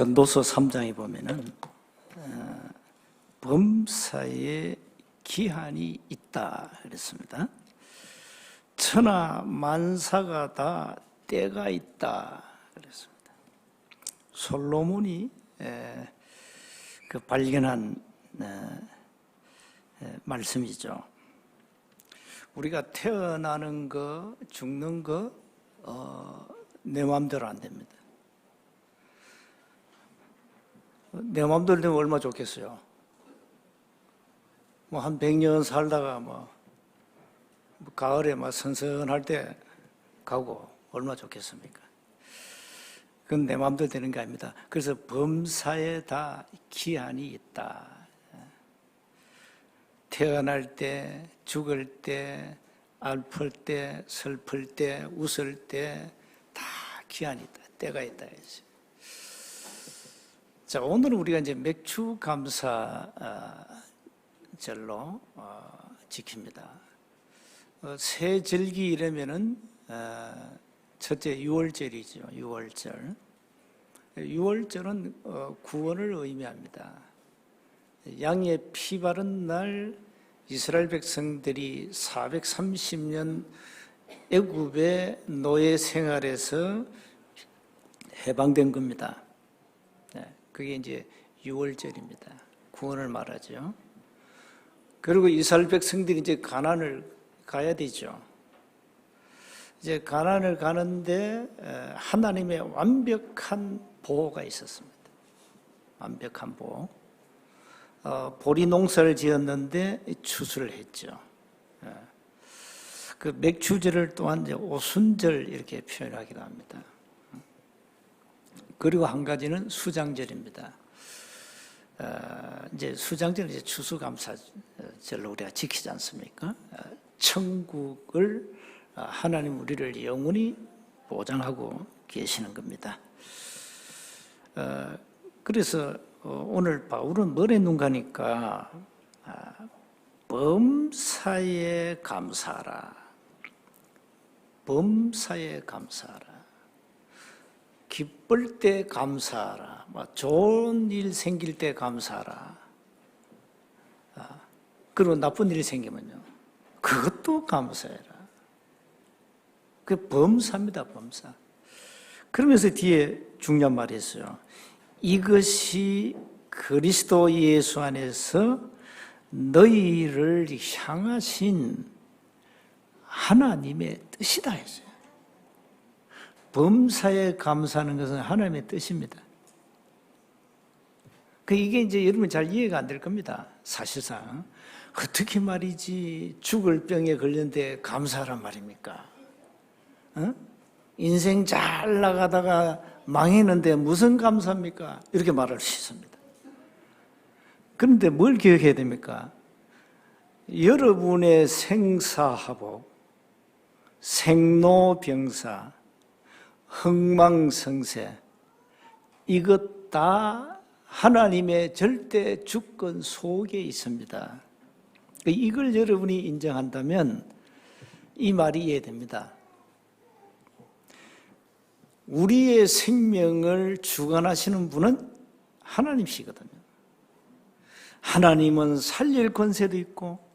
전도서 3장에 보면은 범사에 기한이 있다 그랬습니다. 천하 만사가 다 때가 있다 그랬습니다. 솔로몬이 그 발견한 말씀이죠. 우리가 태어나는 거, 죽는 거, 내 마음대로 안 됩니다. 내 마음대로 되면 얼마나 좋겠어요. 한 100년 살다가 가을에 선선할 때 가고 얼마나 좋겠습니까? 그건 내 마음대로 되는 게 아닙니다. 그래서 범사에 다 기한이 있다. 태어날 때, 죽을 때, 아플 때, 슬플 때, 웃을 때 다 기한이 있다. 때가 있다. 자, 오늘은 우리가 이제 맥추감사절로 지킵니다. 새 절기 이러면은 첫째 6월절이죠. 6월절. 6월절은 구원을 의미합니다. 양의 피 바른 날 이스라엘 백성들이 430년 애굽의 노예 생활에서 해방된 겁니다. 그게 이제 6월절입니다. 구원을 말하죠. 그리고 이스라엘 백성들이 이제 가나안을 가야 되죠. 이제 가나안을 가는데 하나님의 완벽한 보호가 있었습니다. 완벽한 보호. 보리 농사를 지었는데 추수를 했죠. 그 맥추절을 또한 이제 오순절 이렇게 표현하기도 합니다. 그리고 한 가지는 수장절입니다. 이제 수장절은 이제 추수감사절로 우리가 지키지 않습니까? 천국을 하나님 우리를 영원히 보장하고 계시는 겁니다. 그래서 오늘 바울은 뭘 했는가 하니까 범사에 감사하라. 범사에 감사하라. 기쁠 때 감사하라. 좋은 일 생길 때 감사하라. 그리고 나쁜 일이 생기면요, 그것도 감사해라. 그 범사입니다, 범사. 그러면서 뒤에 중요한 말이 있어요. 이것이 그리스도 예수 안에서 너희를 향하신 하나님의 뜻이다 했어요. 범사에 감사하는 것은 하나님의 뜻입니다. 이게 이제 여러분 잘 이해가 안 될 겁니다. 사실상 어떻게 말이지 죽을 병에 걸렸는데 감사하란 말입니까? 인생 잘 나가다가 망했는데 무슨 감사입니까? 이렇게 말할 수 있습니다. 그런데 뭘 기억해야 됩니까? 여러분의 생사화복, 생로병사, 흥망성쇠, 이것 다 하나님의 절대 주권 속에 있습니다. 이걸 여러분이 인정한다면 이 말이 이해됩니다. 우리의 생명을 주관하시는 분은 하나님이시거든요. 하나님은 살릴 권세도 있고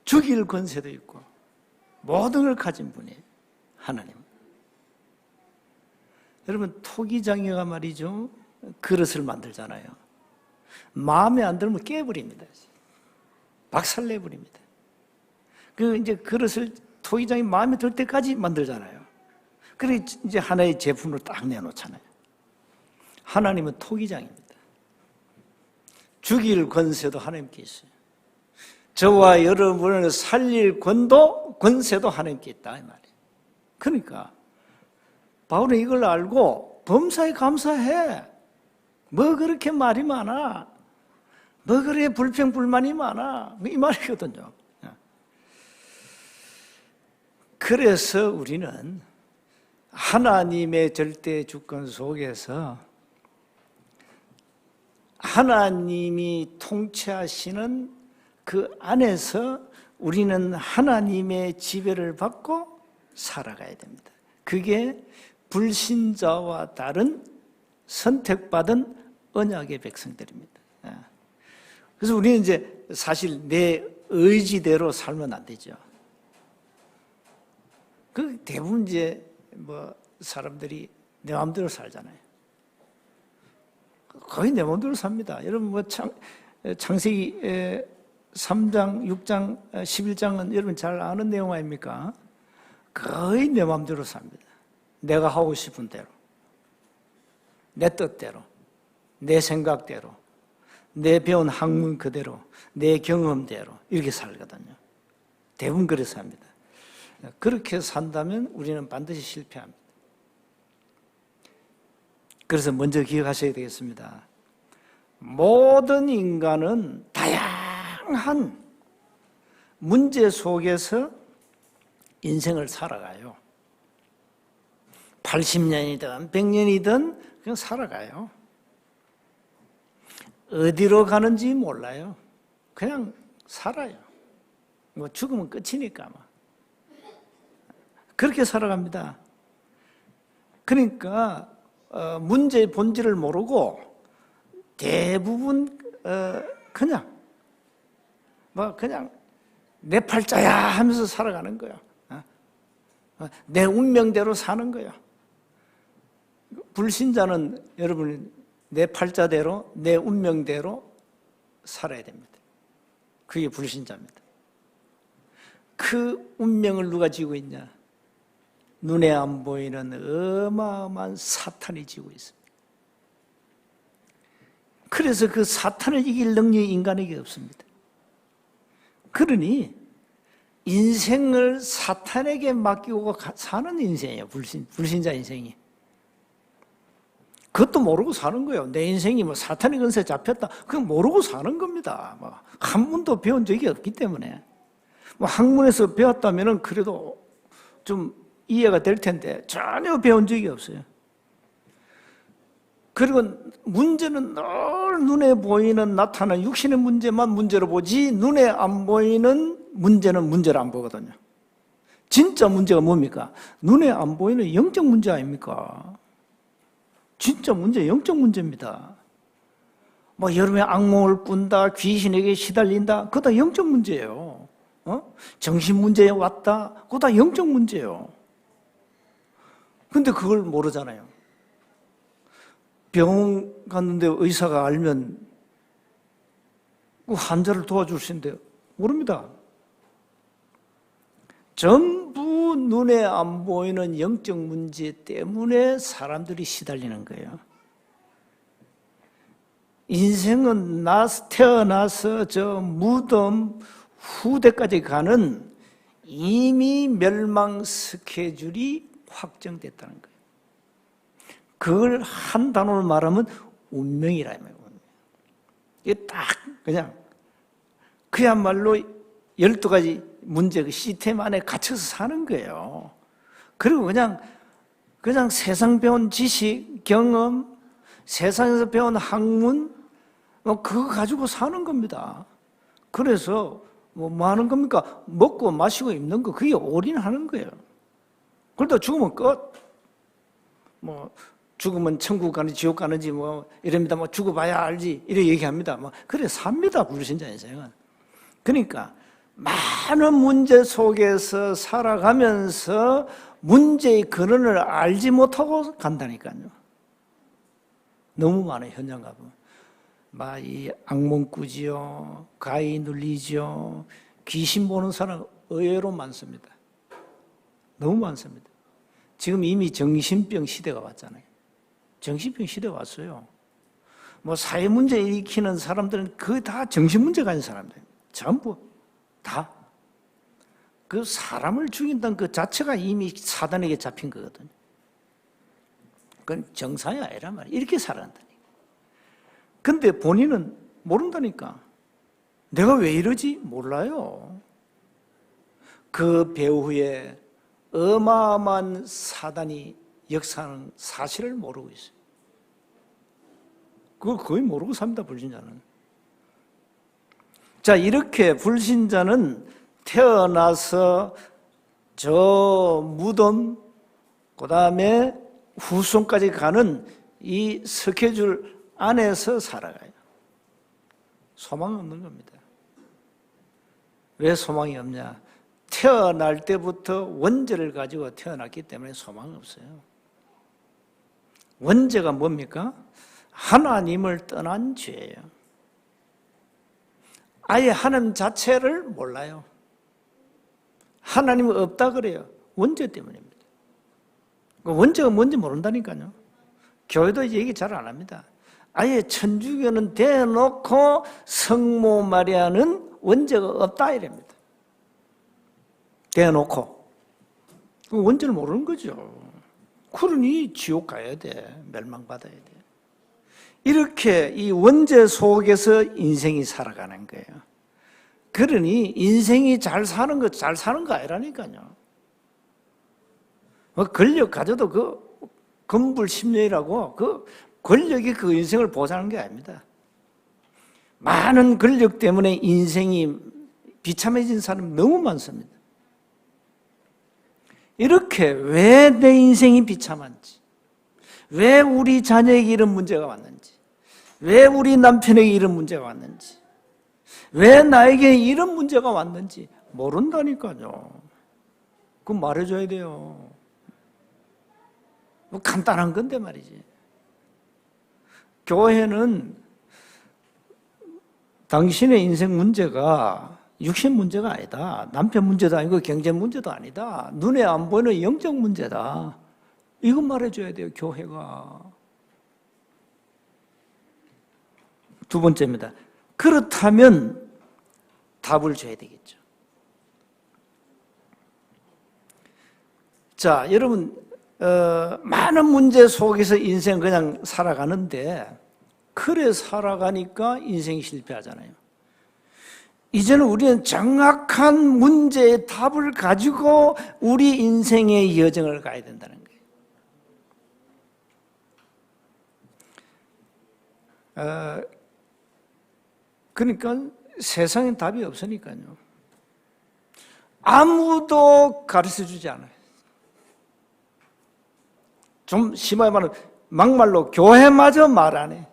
죽일 권세도 있고 모든 걸 가진 분이에요. 하나님. 여러분, 토기장이가 말이죠, 그릇을 만들잖아요. 마음에 안 들면 깨버립니다. 박살내버립니다. 이제 그릇을 토기장이 마음에 들 때까지 만들잖아요. 그래 이제 하나의 제품으로 딱 내놓잖아요. 하나님은 토기장입니다. 죽일 권세도 하나님께 있어요. 저와 여러분을 살릴 권세도 하나님께 있다 이 말이에요. 그러니까 바울은 이걸 알고 범사에 감사해. 뭐 그렇게 말이 많아? 뭐 그렇게 불평불만이 많아? 이 말이거든요. 그래서 우리는 하나님의 절대 주권 속에서 하나님이 통치하시는 그 안에서 우리는 하나님의 지배를 받고 살아가야 됩니다. 그게 불신자와 다른 선택받은 언약의 백성들입니다. 그래서 우리는 이제 사실 내 의지대로 살면 안 되죠. 그 대부분 이제 뭐 사람들이 내 마음대로 살잖아요. 거의 내 마음대로 삽니다. 여러분 뭐 창세기 3장, 6장, 11장은 여러분 잘 아는 내용 아닙니까? 거의 내 마음대로 삽니다. 내가 하고 싶은 대로, 내 뜻대로, 내 생각대로, 내 배운 학문 그대로, 내 경험대로 이렇게 살거든요. 대부분 그래서 합니다. 그렇게 산다면 우리는 반드시 실패합니다. 그래서 먼저 기억하셔야 되겠습니다. 모든 인간은 다양한 문제 속에서 인생을 살아가요. 80년이든 100년이든 그냥 살아가요. 어디로 가는지 몰라요. 그냥 살아요. 뭐 죽으면 끝이니까 막. 그렇게 살아갑니다. 그러니까 문제의 본질을 모르고 대부분 그냥 내 팔자야 하면서 살아가는 거예요. 내 운명대로 사는 거예요. 불신자는 여러분 내 팔자대로 내 운명대로 살아야 됩니다. 그게 불신자입니다. 그 운명을 누가 지고 있냐? 눈에 안 보이는 어마어마한 사탄이 지고 있습니다. 그래서 그 사탄을 이길 능력이 인간에게 없습니다. 그러니 인생을 사탄에게 맡기고 사는 인생이에요. 불신자 인생이. 그것도 모르고 사는 거예요. 내 인생이 뭐 사탄의 근세에 잡혔다. 그건 모르고 사는 겁니다. 뭐 한문도 배운 적이 없기 때문에. 뭐 학문에서 배웠다면은 그래도 좀 이해가 될 텐데 전혀 배운 적이 없어요. 그리고 문제는 늘 눈에 보이는 나타나는 육신의 문제만 문제로 보지 눈에 안 보이는 문제는 문제로 안 보거든요. 진짜 문제가 뭡니까? 눈에 안 보이는 영적 문제 아닙니까? 진짜 문제 영적 문제입니다. 뭐 여름에 악몽을 꾼다, 귀신에게 시달린다, 그거 다 영적 문제예요. 정신 문제에 왔다, 그거 다 영적 문제예요. 근데 그걸 모르잖아요. 병원 갔는데 의사가 알면 그 환자를 도와줄 수 있는데 모릅니다. 전부 눈에 안 보이는 영적 문제 때문에 사람들이 시달리는 거예요. 인생은 태어나서 저 무덤 후대까지 가는 이미 멸망 스케줄이 확정됐다는 거예요. 그걸 한 단어로 말하면 운명이라 말이에요. 이게 딱 그냥 그야말로 12가지 문제 그 시스템 안에 갇혀서 사는 거예요. 그리고 그냥 세상 배운 지식, 경험, 세상에서 배운 학문 그거 가지고 사는 겁니다. 그래서 뭐 하는 겁니까? 먹고 마시고 입는 거 그게 올인하는 거예요. 그러다 죽으면 끝. 뭐 죽으면 천국 가는지 지옥 가는지 뭐 이럽니다. 뭐 죽어봐야 알지 이렇게 얘기합니다. 뭐 그래 삽니다. 불신자 인생은. 그러니까 많은 문제 속에서 살아가면서 문제의 근원을 알지 못하고 간다니까요. 너무 많아요. 현장 가보면. 막 이 악몽 꾸지요, 가위 눌리지요, 귀신 보는 사람 의외로 많습니다. 너무 많습니다. 지금 이미 정신병 시대가 왔잖아요. 정신병 시대가 왔어요. 뭐 사회 문제 일으키는 사람들은 거의 다 정신 문제 가진 사람들입니다. 전부 다. 그 사람을 죽인다는 그 자체가 이미 사단에게 잡힌 거거든요. 그건 정상이 아니란 말이에요. 이렇게 살아간다니까. 근데 본인은 모른다니까. 내가 왜 이러지? 몰라요. 그 배후에 어마어마한 사단이 역사하는 사실을 모르고 있어요. 그걸 거의 모르고 삽니다, 불신자는. 자, 이렇게 불신자는 태어나서 저 무덤, 그 다음에 후손까지 가는 이 스케줄 안에서 살아가요. 소망 없는 겁니다. 왜 소망이 없냐? 태어날 때부터 원죄를 가지고 태어났기 때문에 소망이 없어요. 원죄가 뭡니까? 하나님을 떠난 죄예요. 아예 하나님 자체를 몰라요. 하나님은 없다 그래요. 원죄 때문입니다. 원죄가 뭔지 모른다니까요. 교회도 얘기 잘 안 합니다. 아예 천주교는 대놓고 성모 마리아는 원죄가 없다 이랍니다. 대놓고. 원죄를 모르는 거죠. 그러니 지옥 가야 돼. 멸망받아야 돼. 이렇게 이 원죄 속에서 인생이 살아가는 거예요. 그러니 인생이 잘 사는 거 아니라니까요. 권력 가져도 그 건불심령이라고 그 권력이 그 인생을 보장하는 게 아닙니다. 많은 권력 때문에 인생이 비참해진 사람이 너무 많습니다. 이렇게 왜 내 인생이 비참한지, 왜 우리 자녀에게 이런 문제가 왔는지, 왜 우리 남편에게 이런 문제가 왔는지, 왜 나에게 이런 문제가 왔는지 모른다니까요. 그거 말해줘야 돼요. 뭐 간단한 건데 말이지. 교회는 당신의 인생 문제가 육신 문제가 아니다. 남편 문제도 아니고 경제 문제도 아니다. 눈에 안 보이는 영적 문제다. 이거 말해줘야 돼요, 교회가. 두 번째입니다. 그렇다면 답을 줘야 되겠죠. 자, 여러분, 많은 문제 속에서 인생 그냥 살아가는데, 그래 살아가니까 인생이 실패하잖아요. 이제는 우리는 정확한 문제의 답을 가지고 우리 인생의 여정을 가야 된다는 거예요. 그러니까 세상엔 답이 없으니까요. 아무도 가르쳐주지 않아요. 좀 심하게 말하면 막말로 교회마저 말 안 해.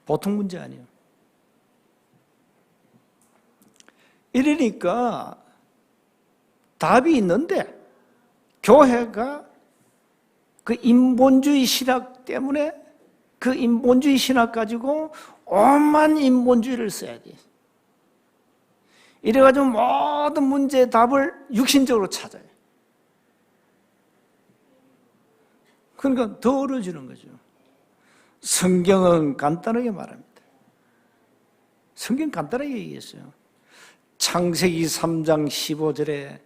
보통 문제 아니에요. 이러니까 답이 있는데 교회가 그 인본주의 신학 때문에 그 인본주의 신학 가지고 온갖 인본주의를 써야 돼. 이래가지고 모든 문제의 답을 육신적으로 찾아요. 그러니까 더 어려워지는 거죠. 성경은 간단하게 말합니다. 성경 간단하게 얘기했어요. 창세기 3장 15절에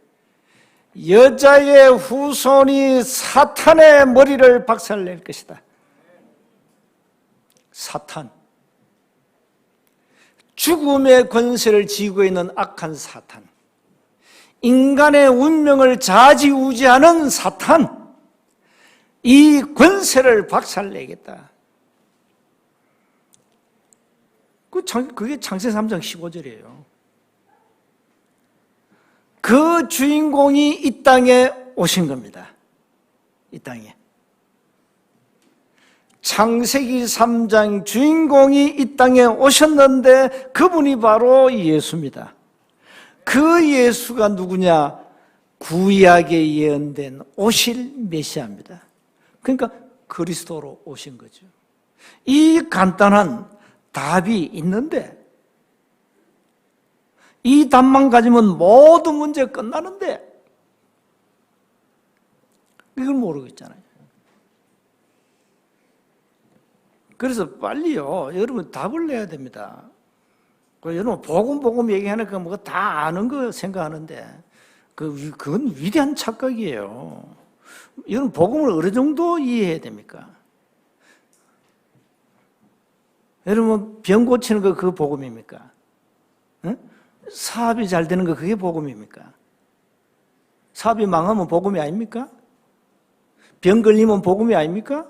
여자의 후손이 사탄의 머리를 박살낼 것이다. 사탄. 죽음의 권세를 쥐고 있는 악한 사탄. 인간의 운명을 좌지우지하는 사탄. 이 권세를 박살내겠다. 그게 창세기 3장 15절이에요. 그 주인공이 이 땅에 오신 겁니다. 이 땅에. 창세기 3장 주인공이 이 땅에 오셨는데 그분이 바로 예수입니다. 그 예수가 누구냐? 구약에 예언된 오실 메시아입니다. 그러니까 그리스도로 오신 거죠. 이 간단한 답이 있는데 이 답만 가지면 모든 문제 끝나는데 이걸 모르고 있잖아요. 그래서 빨리요, 여러분 답을 내야 됩니다. 여러분 복음 얘기하니까 뭐 다 아는 거 생각하는데 그건 위대한 착각이에요. 여러분 복음을 어느 정도 이해해야 됩니까? 여러분 병 고치는 거 그거 복음입니까? 응? 사업이 잘 되는 거 그게 복음입니까? 사업이 망하면 복음이 아닙니까? 병 걸리면 복음이 아닙니까?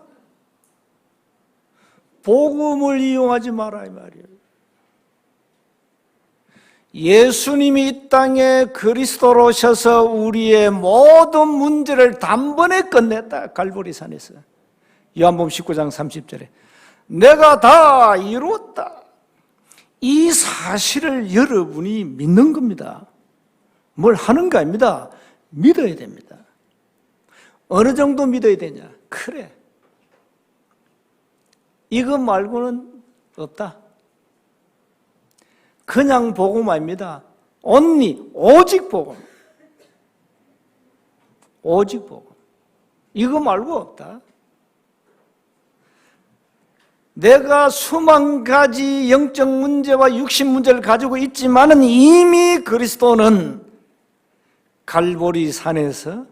복음을 이용하지 마라 이 말이에요. 예수님이 이 땅에 그리스도로 오셔서 우리의 모든 문제를 단번에 끝냈다. 갈보리산에서. 요한복음 19장 30절에 내가 다 이루었다. 이 사실을 여러분이 믿는 겁니다. 뭘 하는 거 아닙니다. 믿어야 됩니다. 어느 정도 믿어야 되냐? 그래. 이거 말고는 없다. 그냥 복음 아닙니다. 오직 복음. 오직 복음. 이거 말고 없다. 내가 수만 가지 영적 문제와 육신 문제를 가지고 있지만은 이미 그리스도는 갈보리 산에서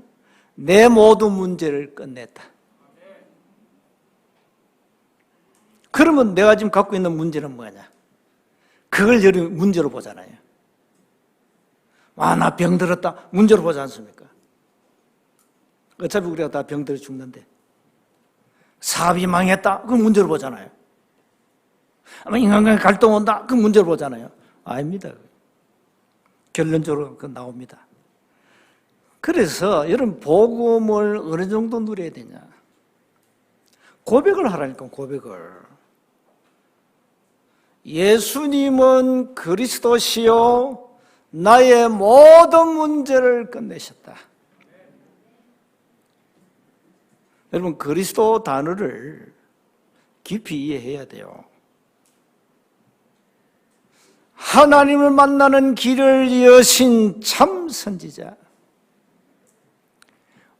내 모든 문제를 끝냈다. 그러면 내가 지금 갖고 있는 문제는 뭐냐? 그걸 여러분 문제로 보잖아요. 나 병들었다. 문제로 보지 않습니까? 어차피 우리가 다 병들어 죽는데. 사업이 망했다. 그건 문제로 보잖아요. 인간관계 갈등 온다. 그건 문제로 보잖아요. 아닙니다. 결론적으로 그건 나옵니다. 그래서 여러분 복음을 어느 정도 누려야 되냐? 고백을 하라니까, 고백을. 예수님은 그리스도시요 나의 모든 문제를 끝내셨다. 여러분 그리스도 단어를 깊이 이해해야 돼요. 하나님을 만나는 길을 여신 참 선지자,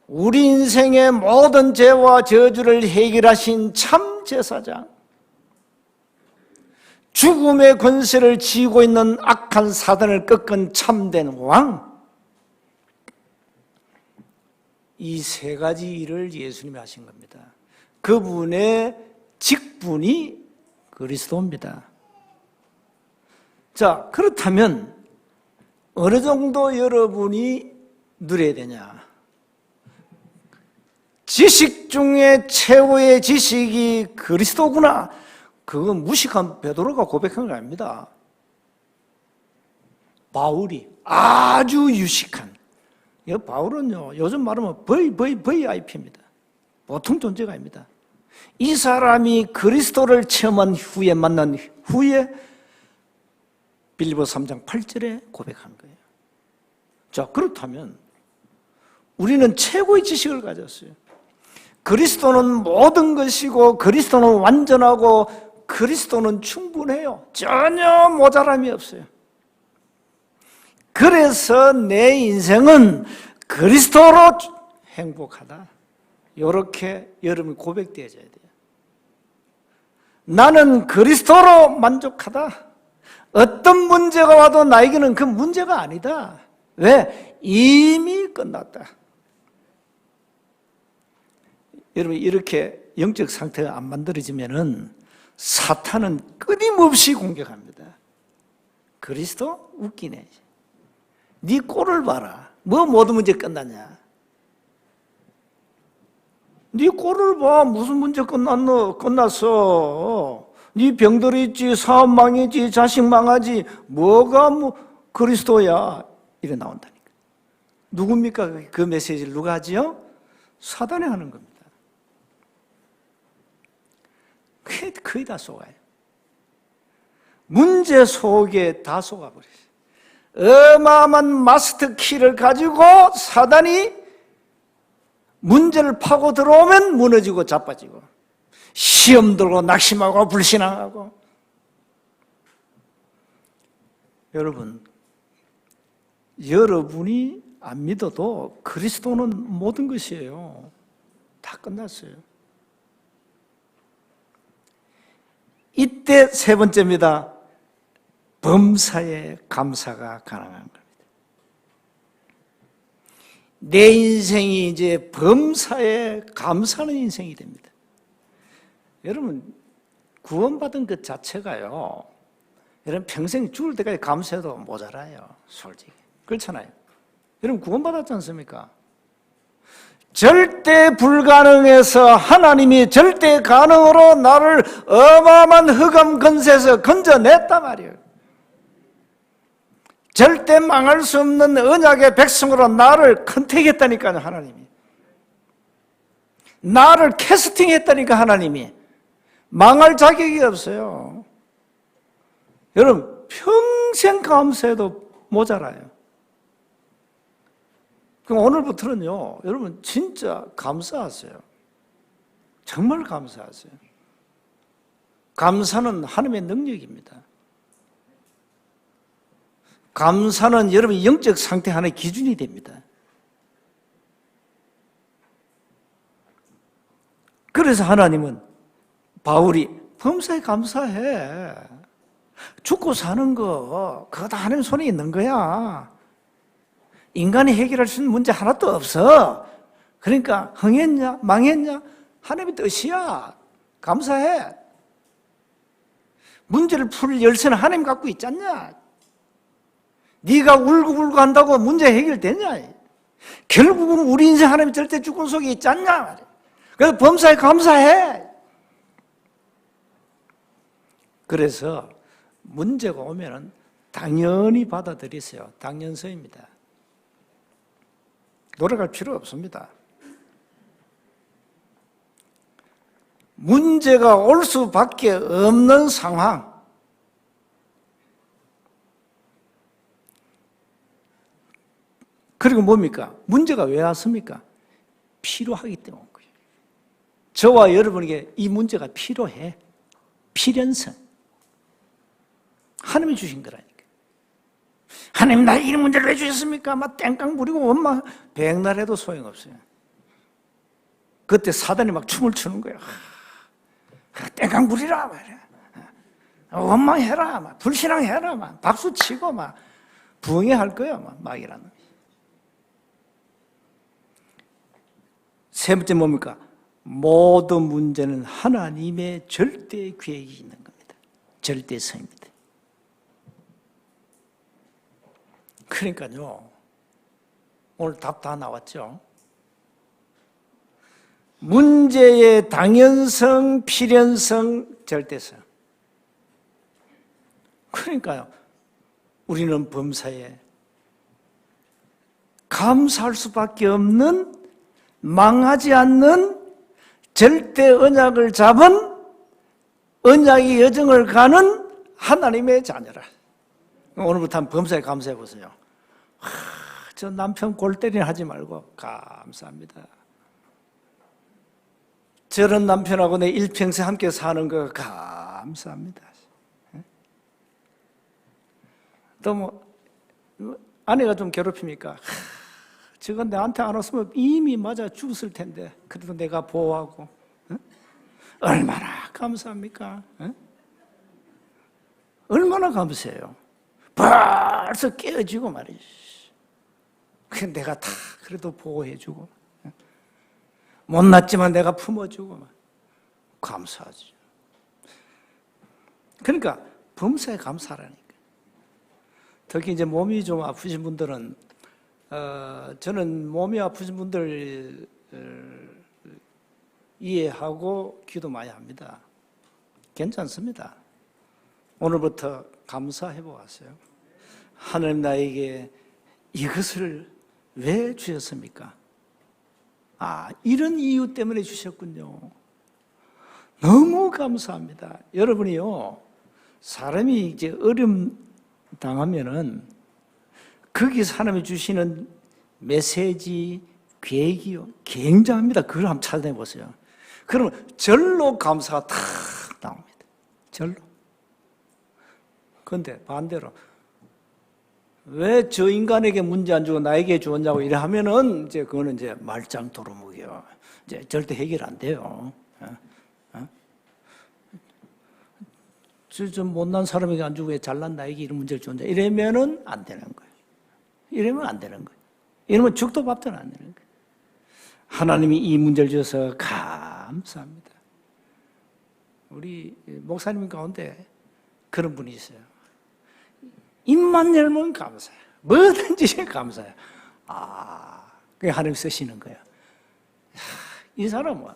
우리 인생의 모든 죄와 저주를 해결하신 참 제사장, 죽음의 권세를 쥐고 있는 악한 사단을 꺾은 참된 왕, 이 세 가지 일을 예수님이 하신 겁니다. 그분의 직분이 그리스도입니다. 자, 그렇다면 어느 정도 여러분이 누려야 되냐? 지식 중에 최고의 지식이 그리스도구나. 그건 무식한 베드로가 고백한 거 아닙니다. 바울이 아주 유식한, 바울은요 요즘 말하면 VIP입니다. 보통 존재가 아닙니다. 이 사람이 그리스도를 체험한 후에 만난 후에 빌립보 3장 8절에 고백한 거예요. 자, 그렇다면 우리는 최고의 지식을 가졌어요. 그리스도는 모든 것이고 그리스도는 완전하고 그리스도는 충분해요. 전혀 모자람이 없어요. 그래서 내 인생은 그리스도로 행복하다. 이렇게 여러분이 고백되어져야 돼요. 나는 그리스도로 만족하다. 어떤 문제가 와도 나에게는 그 문제가 아니다. 왜? 이미 끝났다. 여러분 이렇게 영적 상태가 안 만들어지면은 사탄은 끊임없이 공격합니다. 그리스도? 웃기네. 네 꼴을 봐라. 뭐 모든 문제 끝났냐? 네 꼴을 봐. 무슨 문제 끝났어? 네 병들 있지, 사업 망이지, 자식 망하지. 뭐가 그리스도야? 이래 나온다니까. 누굽니까? 그 메시지를 누가 하지요? 사단이 하는 겁니다. 거의 다 속아요. 문제 속에 다 속아버렸어요. 어마어마한 마스터 키를 가지고 사단이 문제를 파고 들어오면 무너지고 자빠지고, 시험 들고 낙심하고 불신앙하고. 여러분이 안 믿어도 그리스도는 모든 것이에요. 다 끝났어요. 이때 세 번째입니다. 범사에 감사가 가능한 겁니다. 내 인생이 이제 범사에 감사하는 인생이 됩니다. 여러분, 구원받은 것 자체가요, 여러분 평생 죽을 때까지 감사해도 모자라요. 솔직히 그렇잖아요. 여러분 구원받았지 않습니까? 절대 불가능해서 하나님이 절대 가능으로 나를 어마어마한 흑암 권세에서 건져냈단 말이에요. 절대 망할 수 없는 언약의 백성으로 나를 컨택했다니까요. 하나님이 나를 캐스팅했다니까 하나님이. 망할 자격이 없어요. 여러분 평생 감사해도 모자라요. 그럼 오늘부터는요, 여러분 진짜 감사하세요. 정말 감사하세요. 감사는 하나님의 능력입니다. 감사는 여러분의 영적 상태 하나의 기준이 됩니다. 그래서 하나님은 바울이 범사에 감사해. 죽고 사는 거 그거 다 하나님 손에 있는 거야. 인간이 해결할 수 있는 문제 하나도 없어. 그러니까 흥했냐 망했냐 하나님의 뜻이야. 감사해. 문제를 풀 열쇠는 하나님 갖고 있지 않냐. 네가 울고불고 한다고 문제 해결되냐. 결국은 우리 인생 하나님의 절대 주권 속에 있지 않냐. 그래서 범사에 감사해. 그래서 문제가 오면은 당연히 받아들이세요. 당연서입니다. 노력할 필요 없습니다. 문제가 올 수밖에 없는 상황. 그리고 뭡니까? 문제가 왜 왔습니까? 필요하기 때문인 거예요. 저와 여러분에게 이 문제가 필요해. 필연성. 하나님이 주신 거라니까. 하나님 나 이런 문제를 왜 주셨습니까? 막 땡깡 부리고 엄마 백날 해도 소용없어요. 그때 사단이 막 춤을 추는 거예요. 땡깡 부리라 말이야. 원망해라, 막 불신앙해라, 막 박수 치고 막 부흥해할 거야, 막 이라는. 세 번째 뭡니까? 모든 문제는 하나님의 절대 계획이 있는 겁니다. 절대성입니다. 그러니까요, 오늘 답 다 나왔죠? 문제의 당연성, 필연성, 절대성. 그러니까요, 우리는 범사에 감사할 수밖에 없는, 망하지 않는 절대 언약을 잡은 언약의 여정을 가는 하나님의 자녀라. 오늘부터 한번 범사에 감사해 보세요. 저 남편 골 때리나 하지 말고 감사합니다. 저런 남편하고 내 일평생 함께 사는 거 감사합니다. 또 뭐 아내가 좀 괴롭힙니까? 저건 내한테 안 왔으면 이미 맞아 죽었을 텐데 그래도 내가 보호하고. 얼마나 감사합니까? 얼마나 감사해요. 벌써 깨어지고 말이지. 그냥 내가 다 그래도 보호해주고, 못났지만 내가 품어주고, 감사하지. 그러니까 범사에 감사하라니까. 특히 이제 몸이 좀 아프신 분들은, 저는 몸이 아프신 분들 이해하고 기도 많이 합니다. 괜찮습니다. 오늘부터 감사해 보았어요. 하나님 나에게 이것을 왜 주셨습니까? 이런 이유 때문에 주셨군요. 너무 감사합니다. 여러분이요, 사람이 이제 어려움 당하면은 거기서 하나님이 주시는 메시지, 계획이요, 굉장합니다. 그걸 한번 찾아내 보세요. 그러면 절로 감사가 탁 나옵니다. 절로. 그런데 반대로 왜 저 인간에게 문제 안 주고 나에게 주었냐고 이래 하면은 이제 그거는 이제 말짱 도루묵이요. 이제 절대 해결 안 돼요. 저 못난 사람에게 안 주고 왜 잘난 나에게 이런 문제를 주었냐 이러면은 안 되는 거예요. 이러면 안 되는 거예요. 이러면 죽도 밥도 안 되는 거예요. 하나님이 이 문제를 주셔서 감사합니다. 우리 목사님 가운데 그런 분이 있어요. 입만 열면 감사해요. 뭐든지 감사해요. 그게 하나님 쓰시는 거예요. 이 사람은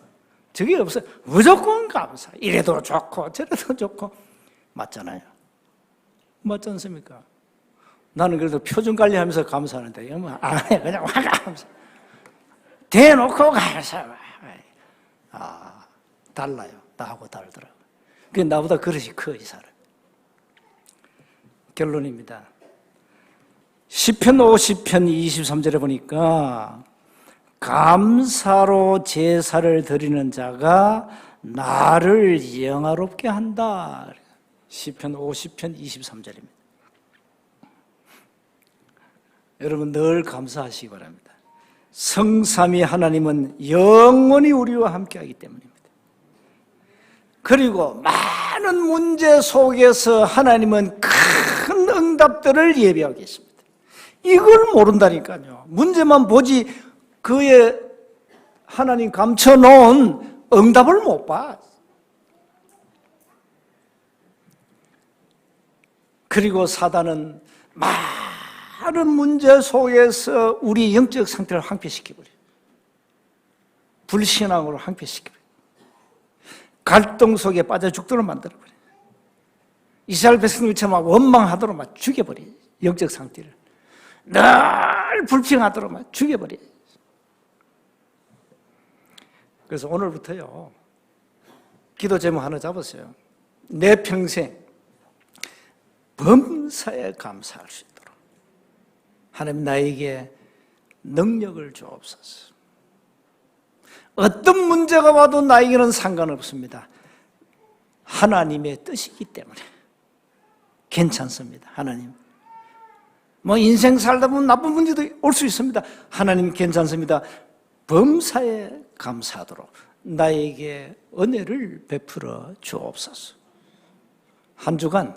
저게 없어요. 무조건 감사. 이래도 좋고 저래도 좋고. 맞잖아요. 맞지 않습니까? 나는 그래도 표준 관리하면서 감사하는데 안 해. 그냥 화가 감사. 대놓고 감사. 달라요. 나하고 다르더라고요. 그게 나보다 그릇이 커, 이 사람. 결론입니다. 시편 50편 23절에 보니까 감사로 제사를 드리는 자가 나를 영화롭게 한다. 시편 50편 23절입니다. 여러분 늘 감사하시기 바랍니다. 성삼위 하나님은 영원히 우리와 함께하기 때문입니다. 그리고 많은 문제 속에서 하나님은 큰 응답들을 예비하고 계십니다. 이걸 모른다니까요. 문제만 보지 그의 하나님 감춰놓은 응답을 못 봐. 그리고 사단은 많은 문제 속에서 우리 영적 상태를 황폐시켜버려요. 불신앙으로 황폐시켜버려요. 갈등 속에 빠져 죽도록 만들어버려요. 이스라엘 백성들처럼 원망하도록 막 죽여버려요. 영적 상태를. 늘 불평하도록 막 죽여버려요. 그래서 오늘부터요, 기도 제목 하나 잡으세요. 내 평생 범사에 감사할 수 있도록 하나님 나에게 능력을 주옵소서. 어떤 문제가 와도 나에게는 상관없습니다. 하나님의 뜻이기 때문에 괜찮습니다. 하나님. 인생 살다 보면 나쁜 문제도 올 수 있습니다. 하나님 괜찮습니다. 범사에 감사하도록 나에게 은혜를 베풀어 주옵소서. 한 주간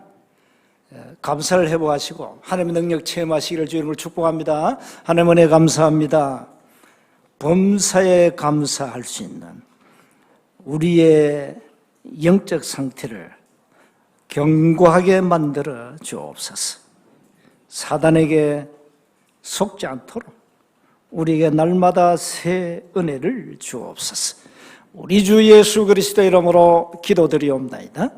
감사를 회복하시고 하나님의 능력 체험하시기를 주님을 축복합니다. 하나님 은혜 감사합니다. 범사에 감사할 수 있는 우리의 영적 상태를 견고하게 만들어 주옵소서. 사단에게 속지 않도록 우리에게 날마다 새 은혜를 주옵소서. 우리 주 예수 그리스도 이름으로 기도드리옵나이다.